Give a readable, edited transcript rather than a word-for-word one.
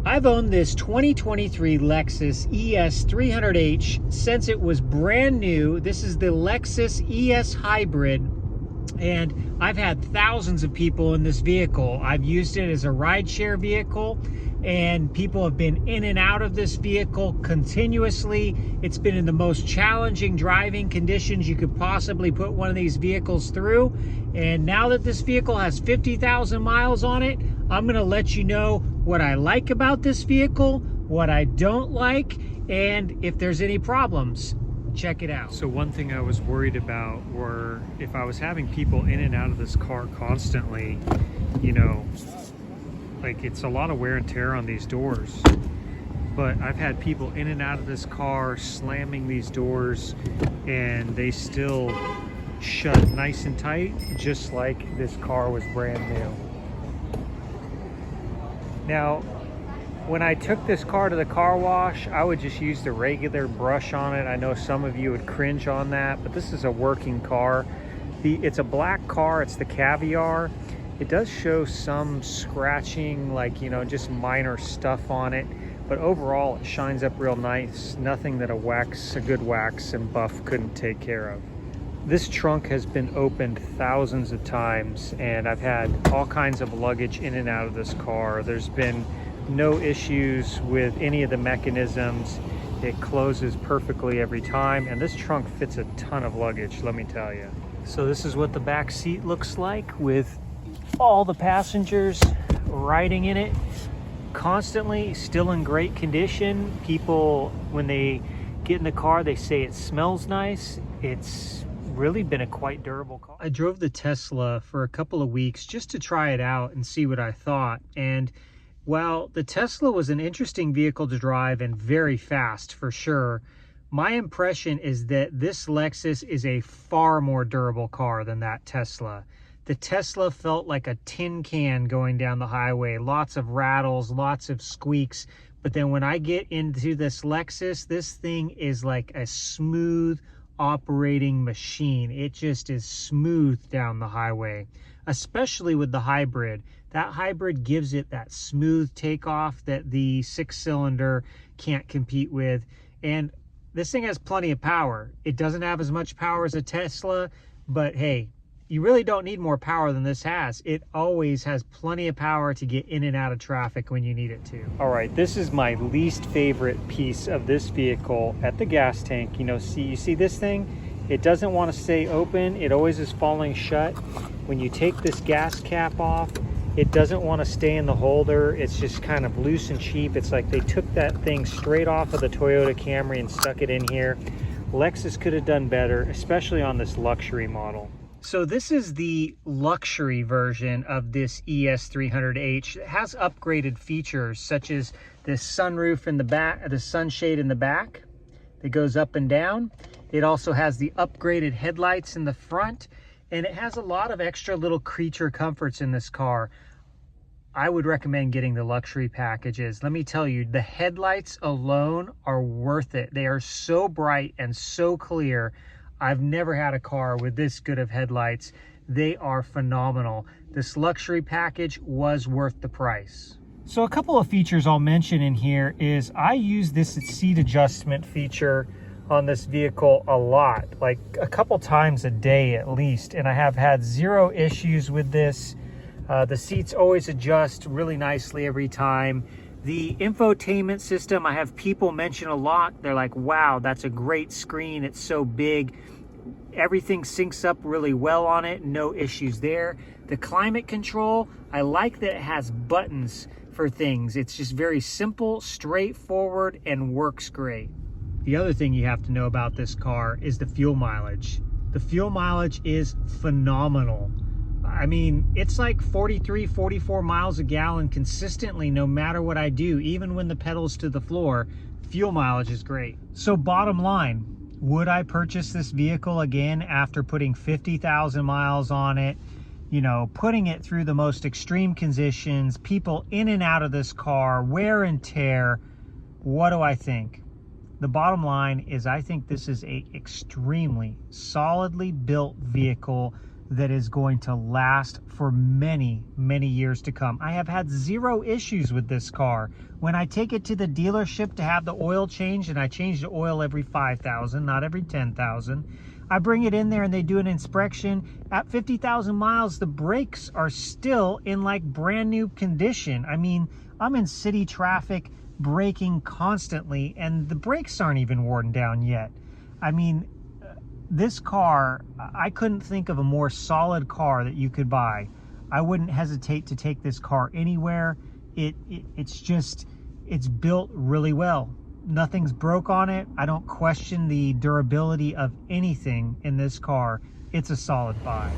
I've owned this 2023 Lexus ES 300H since it was brand new. This is the Lexus ES Hybrid, and I've had thousands of people in this vehicle. I've used it as a rideshare vehicle, and people have been in and out of this vehicle continuously. It's been in the most challenging driving conditions you could possibly put one of these vehicles through. And now that this vehicle has 50,000 miles on it, I'm gonna let you know what I like about this vehicle, what I don't like, and if there's any problems. Check it out. So one thing I was worried about were if I was having people in and out of this car constantly, you know, like it's a lot of wear and tear on these doors. But I've had people in and out of this car slamming these doors, and they still shut nice and tight, just like this car was brand new. Now, when I took this car to the car wash, I would just use the regular brush on it. I know some of you would cringe on that, but this is a working car. It's a black car, it's the Caviar. It does show some scratching, like, you know, just minor stuff on it, but overall it shines up real nice. Nothing that a good wax and buff couldn't take care of. This trunk has been opened thousands of times, and I've had all kinds of luggage in and out of this car. There's been no issues with any of the mechanisms. It closes perfectly every time, and this trunk fits a ton of luggage, let me tell you. So this is what the back seat looks like with all the passengers riding in it constantly, still in great condition. People, when they get in the car, they say it smells nice. It's really been a quite durable car. I drove the Tesla for a couple of weeks just to try it out and see what I thought. And while the Tesla was an interesting vehicle to drive and very fast for sure, my impression is that this Lexus is a far more durable car than that Tesla. The Tesla felt like a tin can going down the highway, lots of rattles, lots of squeaks. But then when I get into this Lexus, this thing is like a smooth operating machine. It just is smooth down the highway, especially with the hybrid. That hybrid gives it that smooth takeoff that the 6-cylinder can't compete with. And this thing has plenty of power. It doesn't have as much power as a Tesla, but hey, you really don't need more power than this has. It always has plenty of power to get in and out of traffic when you need it to. All right, this is my least favorite piece of this vehicle at the gas tank. You know, you see this thing? It doesn't want to stay open. It always is falling shut. When you take this gas cap off, it doesn't want to stay in the holder. It's just kind of loose and cheap. It's like they took that thing straight off of the Toyota Camry and stuck it in here. Lexus could have done better, especially on this luxury model. So this is the luxury version of this ES 300H. It has upgraded features such as this sunroof in the back, the sunshade in the back that goes up and down. It also has the upgraded headlights in the front, and it has a lot of extra little creature comforts in this car. I would recommend getting the luxury packages. Let me tell you, the headlights alone are worth it. They are so bright and so clear. I've never had a car with this good of headlights. They are phenomenal. This luxury package was worth the price. So a couple of features I'll mention in here is I use this seat adjustment feature on this vehicle a lot, like a couple times a day at least, and I have had zero issues with this. The seats always adjust really nicely every time. The infotainment system, I have people mention a lot. They're like, wow, that's a great screen. It's so big. Everything syncs up really well on it. No issues there. The climate control, I like that it has buttons for things. It's just very simple, straightforward, and works great. The other thing you have to know about this car is the fuel mileage. The fuel mileage is phenomenal. I mean, it's like 43, 44 miles a gallon consistently, no matter what I do, even when the pedal's to the floor. Fuel mileage is great. So bottom line, would I purchase this vehicle again after putting 50,000 miles on it? You know, putting it through the most extreme conditions, people in and out of this car, wear and tear. What do I think? The bottom line is I think this is a extremely solidly built vehicle that is going to last for many, many years to come. I have had zero issues with this car. When I take it to the dealership to have the oil changed, and I change the oil every 5,000, not every 10,000, I bring it in there and they do an inspection. At 50,000 miles, the brakes are still in like brand new condition. I mean, I'm in city traffic braking constantly and the brakes aren't even worn down yet. I mean, this car, I couldn't think of a more solid car that you could buy. I wouldn't hesitate to take this car anywhere. It's built really well. Nothing's broke on it. I don't question the durability of anything in this car. It's a solid buy.